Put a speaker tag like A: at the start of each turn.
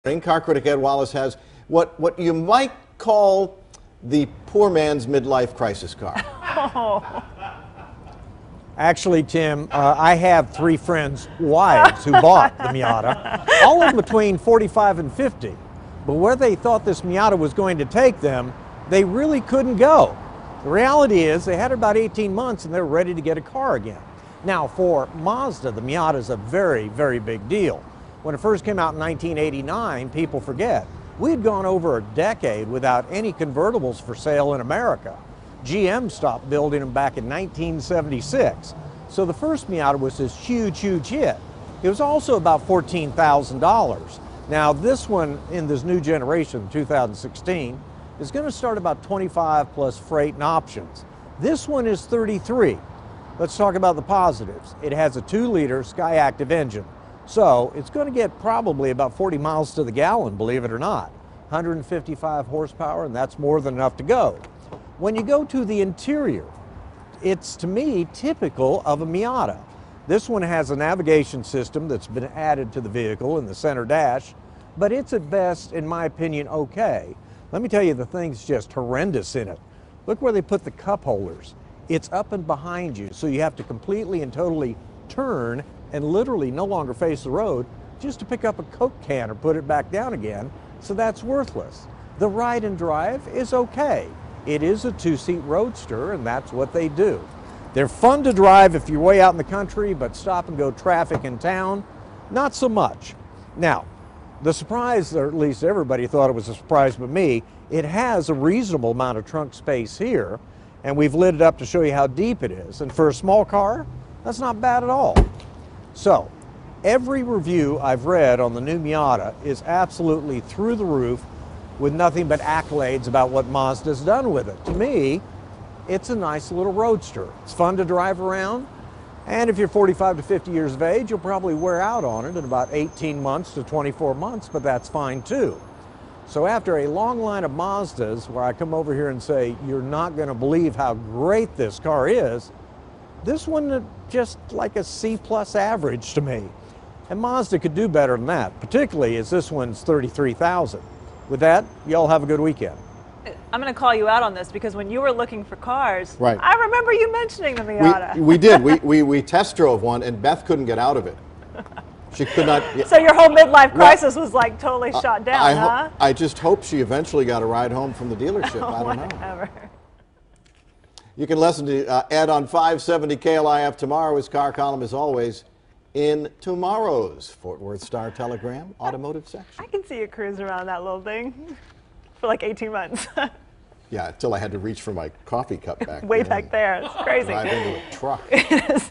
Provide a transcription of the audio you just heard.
A: Car critic Ed Wallace has what you might call the poor man's midlife crisis car.
B: Oh.
C: Actually, Tim, I have three friends' wives who bought the Miata, all of them between 45 and 50. But where they thought this Miata was going to take them, they really couldn't go. The reality is they had about 18 months and they're ready to get a car again. Now, for Mazda, the Miata is a very, very big deal. When it first came out in 1989, people forget, we had gone over a decade without any convertibles for sale in America. GM stopped building them back in 1976. So the first Miata was this huge, huge hit. It was also about $14,000. Now this one in this new generation, 2016, is going to start about 25 plus freight and options. This one is 33. Let's talk about the positives. It has a 2-liter Skyactiv engine. So it's going to get probably about 40 miles to the gallon, believe it or not. 155 horsepower, and that's more than enough to go. When you go to the interior, it's, to me, typical of a Miata. This one has a navigation system that's been added to the vehicle in the center dash, but it's at best, in my opinion, okay. Let me tell you, the thing's just horrendous in it. Look where they put the cup holders. It's up and behind you, so you have to completely and totally turn and literally no longer face the road just to pick up a Coke can or put it back down again, so that's worthless. The ride and drive is okay. It is a 2-seat roadster, and that's what they do. They're fun to drive if you're way out in the country, but stop and go traffic in town, not so much. Now, the surprise, or at least everybody thought it was a surprise but me, it has a reasonable amount of trunk space here, and we've lit it up to show you how deep it is. And for a small car, that's not bad at all. So, every review I've read on the new Miata is absolutely through the roof with nothing but accolades about what Mazda's done with it. To me, it's a nice little roadster. It's fun to drive around, and if you're 45 to 50 years of age, you'll probably wear out on it in about 18 months to 24 months, but that's fine too. So after a long line of Mazdas where I come over here and say, you're not going to believe how great this car is, this one is just like a C+ average to me. And Mazda could do better than that, particularly as this one's $33,000. With that, y'all have a good weekend.
B: I'm going to call you out on this because when you were looking for cars,
A: Right.
B: I remember you mentioning the Miata.
A: We did. We test drove one, and Beth couldn't get out of it. She could not.
B: So your whole midlife crisis was like totally shot down, huh?
A: I just hope she eventually got a ride home from the dealership. I don't know.
B: Whatever.
A: You can listen to Ed on 570 KLIF tomorrow. His car column, as always, in tomorrow's Fort Worth Star-Telegram automotive section.
B: I can see you cruise around that little thing for like 18 months.
A: Yeah, until I had to reach for my coffee cup back
B: Way back there. It's crazy.
A: Drive into a truck.
B: It is.